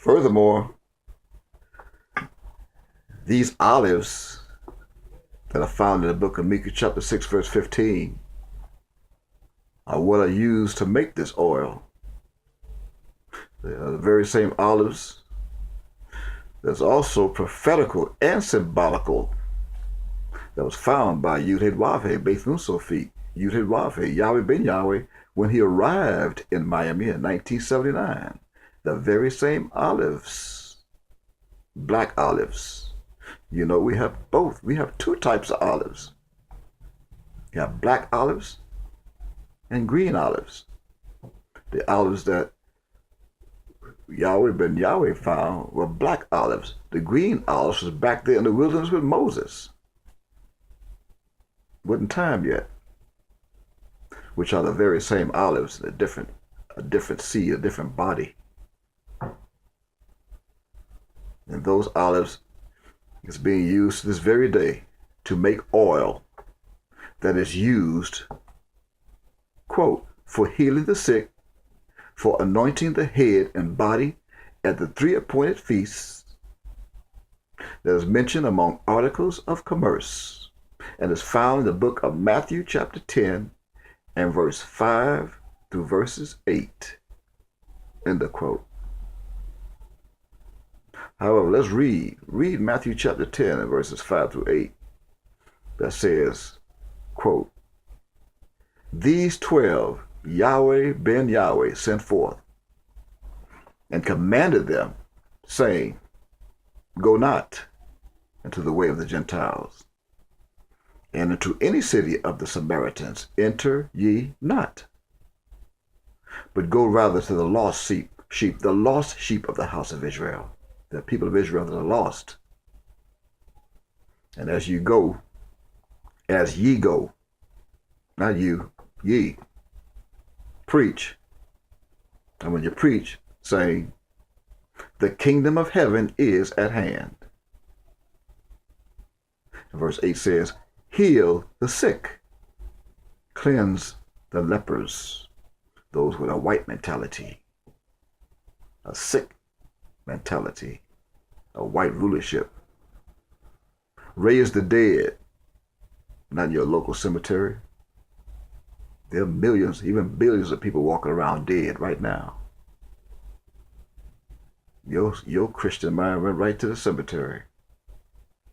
Furthermore, these olives that are found in the book of Micah chapter 6 verse 15 are what are used to make this oil. They are the very same olives that's also prophetical and symbolical that was found by Yahweh, Beth Nusophi, Yahweh ben Yahweh, when he arrived in Miami in 1979. The very same olives, black olives. You know, we have both. We have two types of olives. You have black olives and green olives. The olives that Yahweh ben Yahweh found were black olives. The green olives was back there in the wilderness with Moses. Wasn't time yet. Which are the very same olives, a different seed, a different body. And those olives is being used this very day to make oil that is used, quote, for healing the sick, for anointing the head and body at the 3 appointed feasts, that is mentioned among articles of commerce, and is found in the book of Matthew chapter 10 and verse 5 through verses 8. End of quote. However, let's read Matthew chapter 10 and verses 5 through 8. That says, quote, these 12 Yahweh ben Yahweh sent forth and commanded them, saying, go not into the way of the Gentiles, and into any city of the Samaritans enter ye not, but go rather to the lost sheep, the lost sheep of the house of Israel, the people of Israel that are lost. And as ye go, not you, ye, preach. And when you preach, saying, the kingdom of heaven is at hand. And verse 8 says, heal the sick, cleanse the lepers, those with a white mentality, a sick mentality, a white rulership. Raise the dead, not in your local cemetery. There are millions, even billions of people walking around dead right now. Your Christian mind went right to the cemetery.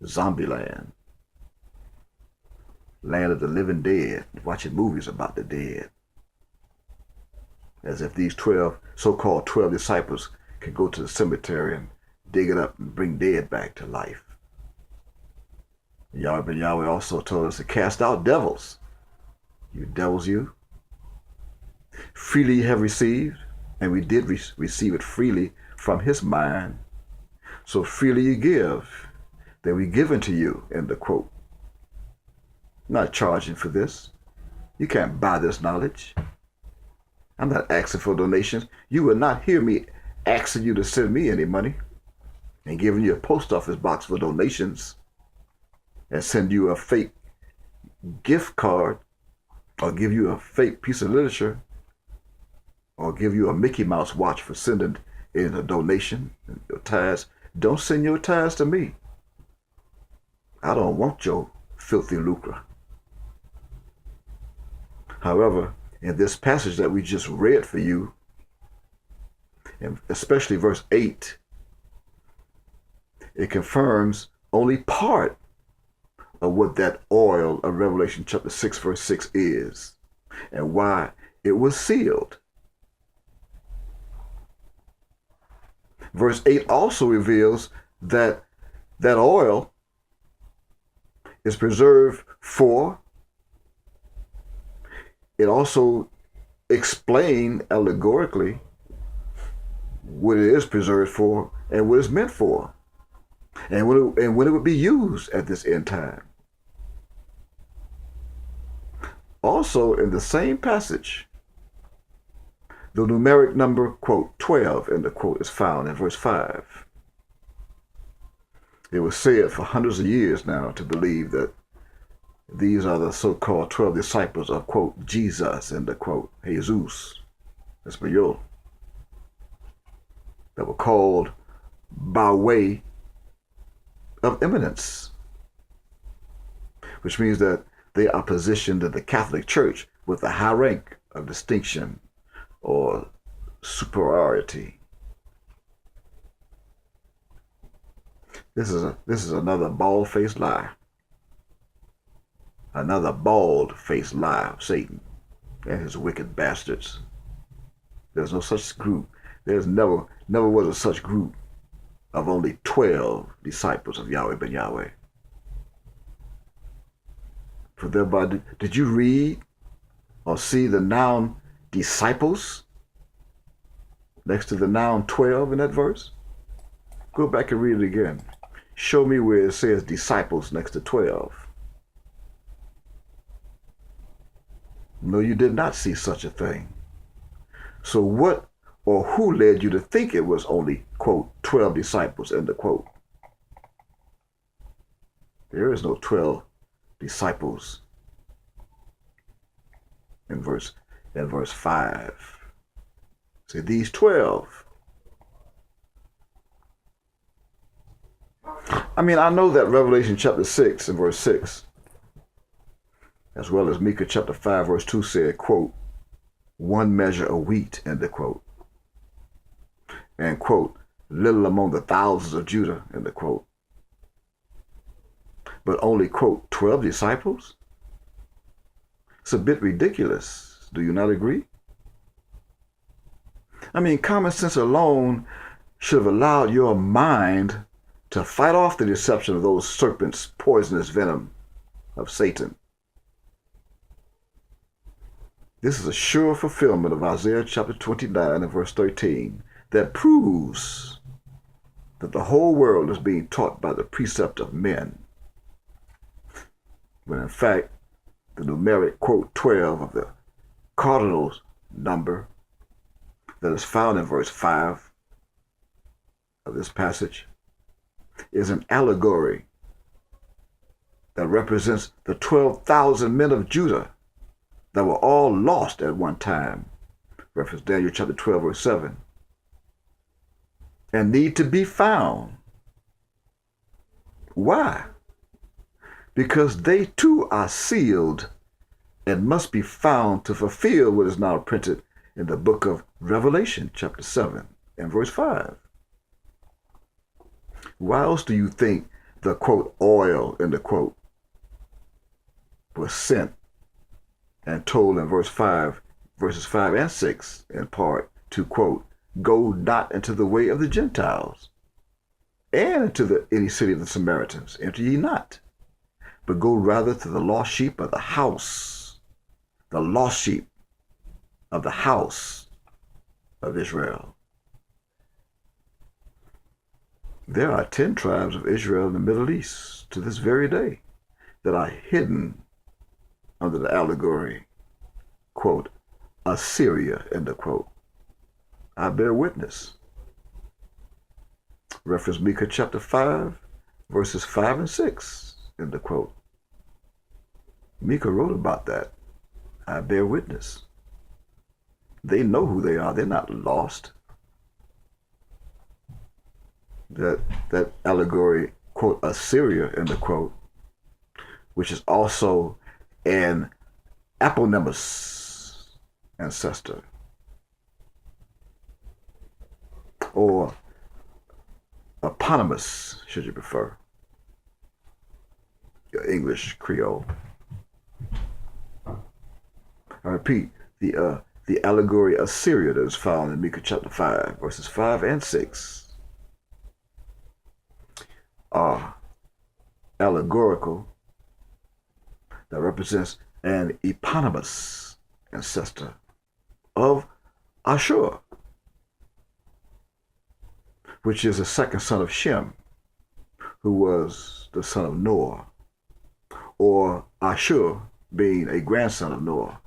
Zombie land. Land of the living dead, watching movies about the dead. As if these 12, so-called 12 disciples could go to the cemetery and dig it up and bring dead back to life. Yahweh ben Yahweh also told us to cast out devils. You devils, you. Freely you have received, and we did receive it freely from his mind. So freely you give, then we give unto you, end the quote. Not charging for this. You can't buy this knowledge. I'm not asking for donations. You will not hear me asking you to send me any money and giving you a post office box for donations and send you a fake gift card or give you a fake piece of literature or give you a Mickey Mouse watch for sending in a donation, your tithes. Don't send your tithes to me. I don't want your filthy lucre. However, in this passage that we just read for you, and especially verse 8, it confirms only part of what that oil of Revelation chapter 6 verse 6 is and why it was sealed. Verse 8 also reveals that that oil is preserved for. It also explains allegorically what it is preserved for and what it's meant for, and when it would be used at this end time. Also, in the same passage, the numeric number, quote, 12, end of quote, is found in verse 5. It was said for hundreds of years now to believe that these are the so-called 12 disciples of, quote, Jesus, end of quote, Jesus, Espanol, that were called by way of eminence, which means that they are positioned in the Catholic Church with a high rank of distinction or superiority. This is another bald-faced lie. Another bald-faced lie of Satan and his wicked bastards. There's no such group. There's never was a such group of only 12 disciples of Yahweh ben Yahweh. For thereby, did you read or see the noun disciples next to the noun 12 in that verse? Go back and read it again. Show me where it says disciples next to 12. No, you did not see such a thing. So what or who led you to think it was only, quote, 12 disciples, end of quote? There is no 12 disciples in verse 5. See, these 12. I mean, I know that Revelation chapter 6 and verse 6, as well as Micah chapter 5 verse 2 said, quote, one measure of wheat, end of quote. And quote, little among the thousands of Judah, end of quote. But only, quote, 12 disciples? It's a bit ridiculous. Do you not agree? I mean, common sense alone should have allowed your mind to fight off the deception of those serpents' poisonous venom of Satan. This is a sure fulfillment of Isaiah chapter 29 and verse 13 that proves that the whole world is being taught by the precept of men, when in fact the numeric, quote, 12 of the cardinal number that is found in verse 5 of this passage is an allegory that represents the 12,000 men of Judah that were all lost at one time, reference Daniel chapter 12 verse 7, and need to be found. Why? Because they too are sealed and must be found to fulfill what is now printed in the book of Revelation chapter 7 and verse 5. Why else do you think the, quote, oil, end of quote, was sent and told in verses 5 and 6 in part to, quote, go not into the way of the Gentiles and into any city of the Samaritans, enter ye not, but go rather to the lost sheep of the house, the lost sheep of the house of Israel. There are 10 tribes of Israel in the Middle East to this very day that are hidden under the allegory, quote, Assyria, end of quote. I bear witness. Reference Micah chapter 5, verses 5 and 6, end of quote. Micah wrote about that. I bear witness. They know who they are. They're not lost. That allegory, quote, Assyria, end of quote, which is also an eponymous ancestor, or eponymous, should you prefer, your English Creole. I repeat, the allegory Assyria that is found in Micah chapter 5, verses 5 and 6 are allegorical, that represents an eponymous ancestor of Ashur, which is the second son of Shem, who was the son of Noah, or Ashur being a grandson of Noah,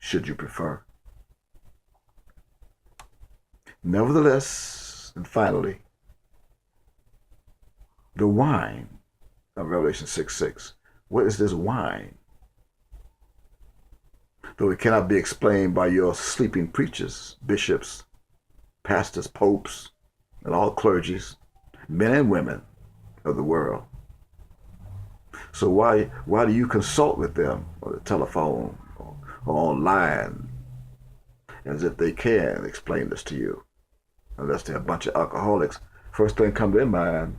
should you prefer. Nevertheless, and finally, the wine of Revelation 6:6. What is this wine? Though it cannot be explained by your sleeping preachers, bishops, pastors, popes, and all clergies, men and women of the world. So why do you consult with them on the telephone or online as if they can explain this to you? Unless they're a bunch of alcoholics. First thing come to their mind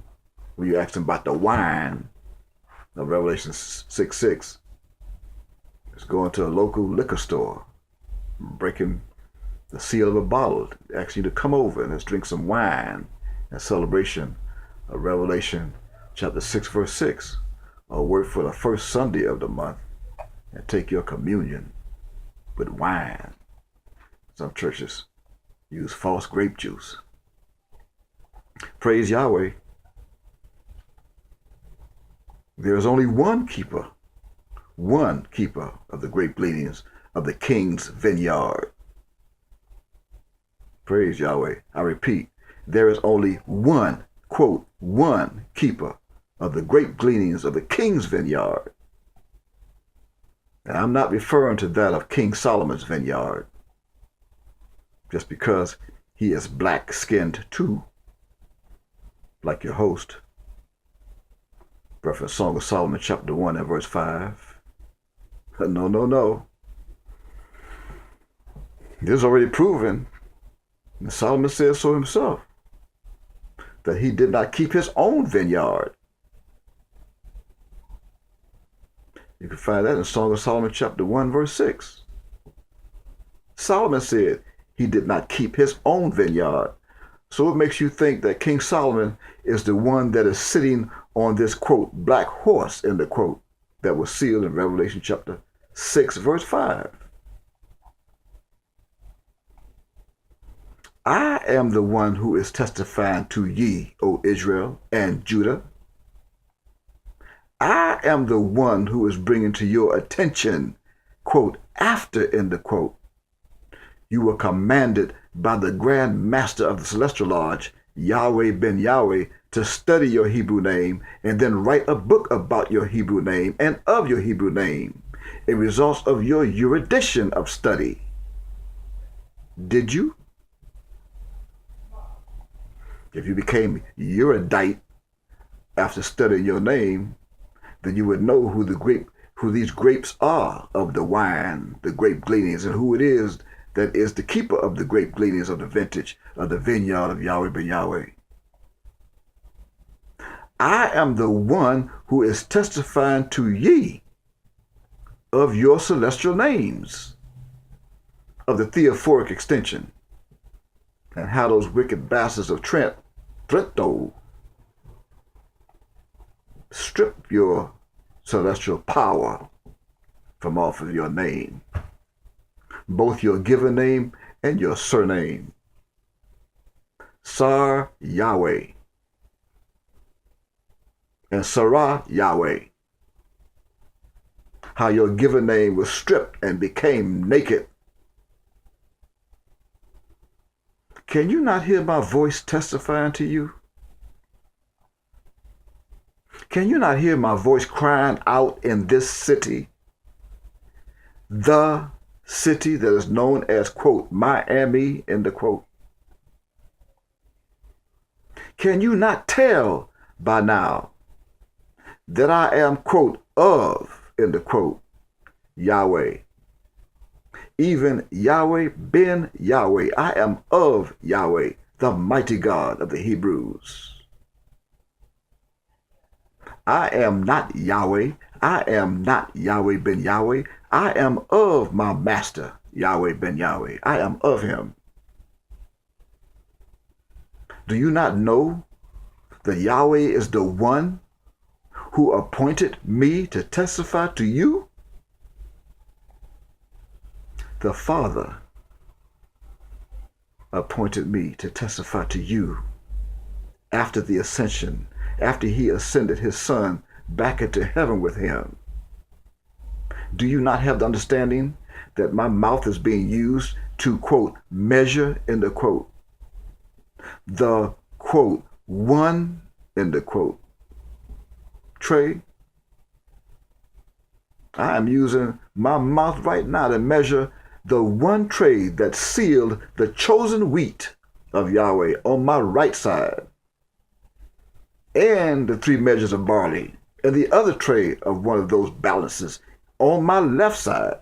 when you ask them about the wine of Revelation 6:6 is going to a local liquor store, breaking the seal of a bottle, asking you to come over and let's drink some wine in celebration of Revelation chapter 6 verse 6, or work for the first Sunday of the month and take your communion with wine. Some churches use false grape juice. Praise Yahweh. There is only one keeper of the grape gleanings of the king's vineyard. Praise Yahweh. I repeat, there is only one, quote, one keeper of the grape gleanings of the king's vineyard. And I'm not referring to that of King Solomon's vineyard, just because he is black-skinned too, like your host. Reference Song of Solomon chapter 1 and verse 5. No. This is already proven, and Solomon says so himself, that he did not keep his own vineyard. You can find that in Song of Solomon chapter 1 verse 6. Solomon said he did not keep his own vineyard. So it makes you think that King Solomon is the one that is sitting on this, quote, black horse, end of quote, that was sealed in Revelation chapter 6 verse 5. I am the one who is testifying to ye, O Israel and Judah. I am the one who is bringing to your attention, quote, after, end of quote, you were commanded by the Grand Master of the Celestial Lodge, Yahweh ben Yahweh, to study your Hebrew name and then write a book about your Hebrew name and of your Hebrew name, a result of your erudition of study. Did you? If you became erudite after studying your name, then you would know who these grapes are of the wine, the grape gleanings, and who it is that is the keeper of the grape gleanings of the vintage of the vineyard of Yahweh ben Yahweh. I am the one who is testifying to ye of your celestial names, of the theophoric extension, and how those wicked bastards of Trento strip your celestial power from off of your name, both your given name and your surname. Sar Yahweh and Sarah Yahweh. How your given name was stripped and became naked. Can you not hear my voice testifying to you? Can you not hear my voice crying out in this city? The city that is known as, quote, Miami, end of quote. Can you not tell by now that I am, quote, of, end of quote, Yahweh? Even Yahweh ben Yahweh. I am of Yahweh, the mighty God of the Hebrews. I am not Yahweh. I am not Yahweh ben Yahweh. I am of my master, Yahweh ben Yahweh. I am of him. Do you not know that Yahweh is the one who appointed me to testify to you? The Father appointed me to testify to you after the ascension, after he ascended his Son back into heaven with him. Do you not have the understanding that my mouth is being used to, quote, measure, end of quote, the, quote, one, end of quote, tray? I am using my mouth right now to measure the one tray that sealed the chosen wheat of Yahweh on my right side, and the 3 measures of barley and the other tray of one of those balances on my left side.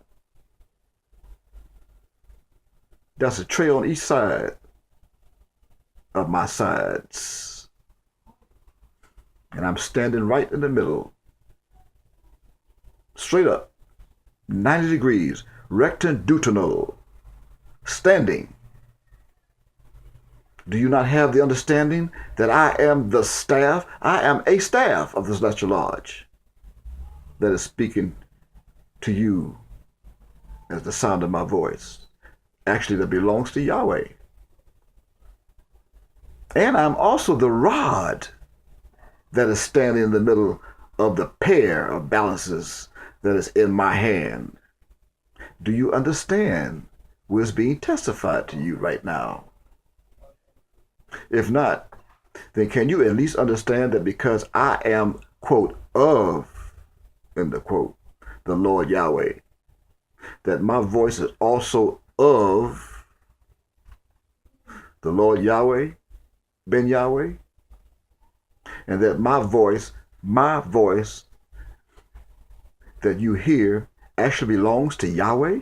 That's a tray on each side of my sides. And I'm standing right in the middle, straight up, 90 degrees, rectitudinal, standing. Do you not have the understanding that I am the staff? I am a staff of the Celestial Lodge that is speaking to you as the sound of my voice. Actually, that belongs to Yahweh. And I'm also the rod that is standing in the middle of the pair of balances that is in my hand. Do you understand what is being testified to you right now? If not, then can you at least understand that because I am, quote, of, end of quote, the Lord Yahweh, that my voice is also of the Lord Yahweh, Ben Yahweh, and that my voice that you hear actually belongs to Yahweh?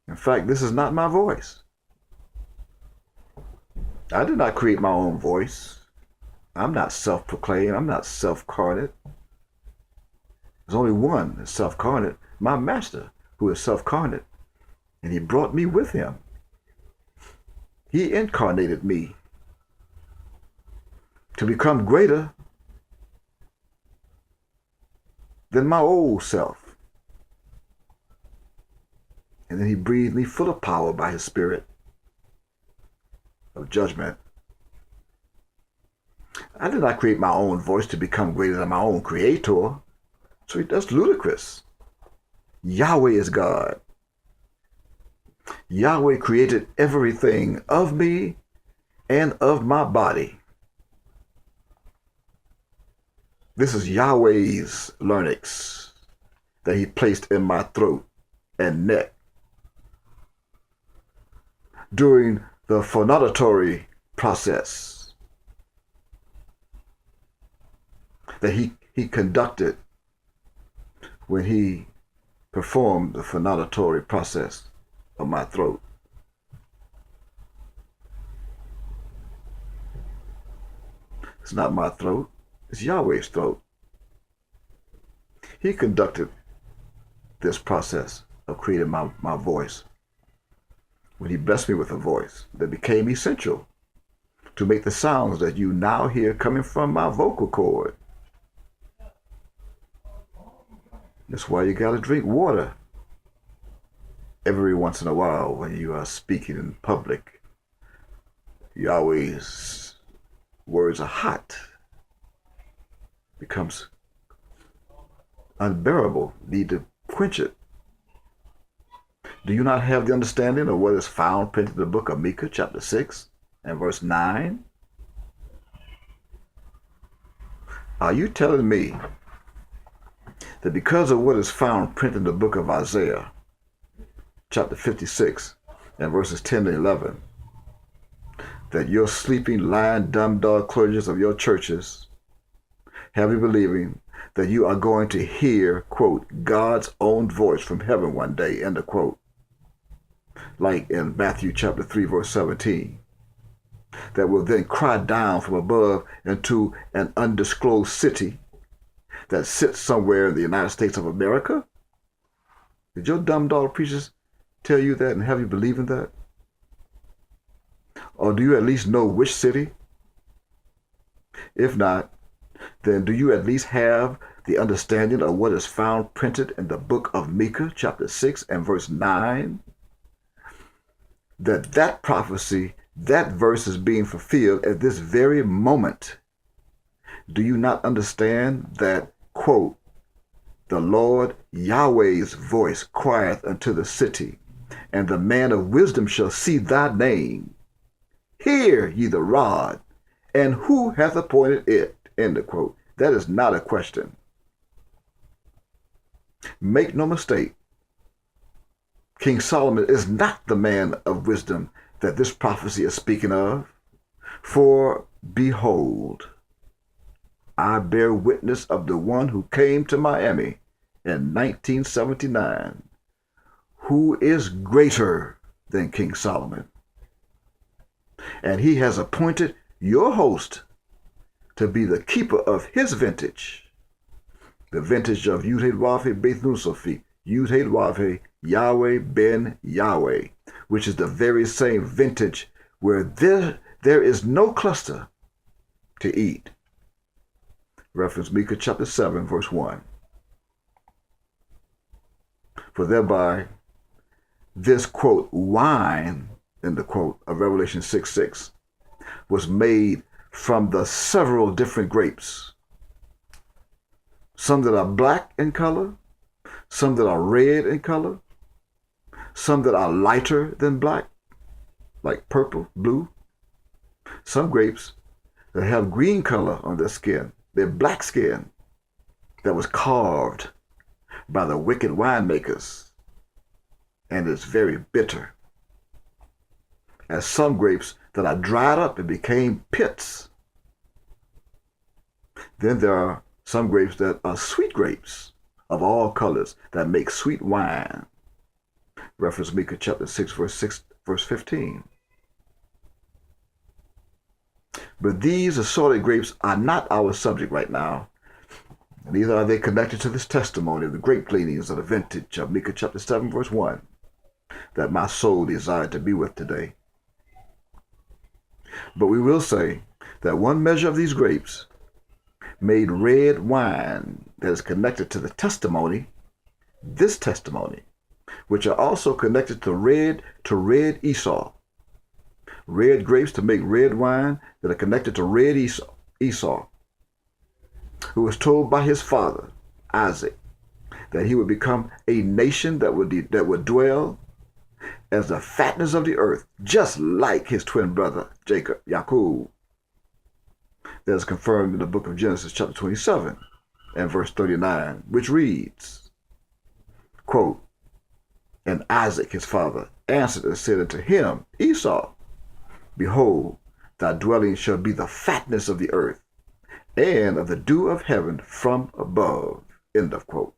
In fact, this is not my voice. I did not create my own voice. I'm not self-proclaimed. I'm not self-carnate. There's only one that's self-carnate, my master, who is self-carnate. And he brought me with him. He incarnated me to become greater than my old self. And then he breathed me full of power by his spirit of judgment. I did not create my own voice to become greater than my own creator. So that's ludicrous. Yahweh is God. Yahweh created everything of me and of my body. This is Yahweh's larynx that he placed in my throat and neck during the phonatory process that he conducted when he performed the phonatory process of my throat. It's not my throat, it's Yahweh's throat. He conducted this process of creating my voice when he blessed me with a voice that became essential to make the sounds that you now hear coming from my vocal cord. That's why you gotta drink water every once in a while when you are speaking in public. Yahweh's words are hot. Becomes unbearable. Need to quench it. Do you not have the understanding of what is found printed in the book of Micah, chapter 6 and verse 9? Are you telling me that because of what is found printed in the book of Isaiah, chapter 56 and verses 10 to 11, that your sleeping, lying, dumb dog clergies of your churches have you believing that you are going to hear, quote, God's own voice from heaven one day, end of quote, like in Matthew chapter 3, verse 17, that will then cry down from above into an undisclosed city that sits somewhere in the United States of America? Did your dumb dog preachers tell you that and have you believe in that? Or do you at least know which city? If not, then do you at least have the understanding of what is found printed in the book of Micah, chapter 6 and verse 9? That prophecy, that verse is being fulfilled at this very moment. Do you not understand that, quote, the Lord Yahweh's voice crieth unto the city, and the man of wisdom shall see thy name. Hear ye the rod, and who hath appointed it? End of quote. That is not a question. Make no mistake, King Solomon is not the man of wisdom that this prophecy is speaking of. For behold, I bear witness of the one who came to Miami in 1979, who is greater than King Solomon. And he has appointed your host to be the keeper of his vintage, the vintage of Yud-Heh-Wav-Heh Beth Nun Sofi, Yud-Heh-Wav-Heh Yahweh ben Yahweh, which is the very same vintage where there is no cluster to eat. Reference Micah chapter 7, verse 1. For thereby this, quote, wine, in the quote of Revelation 6:6, was made from the several different grapes. Some that are black in color, some that are red in color, some that are lighter than black, like purple, blue. Some grapes that have green color on their skin. They're black skin that was carved by the wicked winemakers, and is very bitter. As some grapes that are dried up and became pits. Then there are some grapes that are sweet grapes of all colors that make sweet wine. Reference Micah chapter 6, verse 15. But these assorted grapes are not our subject right now. Neither are they connected to this testimony of the grape gleanings of the vintage of Micah chapter 7, verse 1, that my soul desired to be with today. But we will say that one measure of these grapes made red wine that is connected to the testimony, this testimony, which are also connected to red Esau. Red grapes to make red wine that are connected to red Esau, who was told by his father, Isaac, that he would become a nation that would dwell as the fatness of the earth, just like his twin brother, Jacob, Yaakov. That is confirmed in the book of Genesis chapter 27 and verse 39, which reads, quote, and Isaac his father answered and said unto him, Esau, behold, thy dwelling shall be the fatness of the earth, and of the dew of heaven from above. End of quote.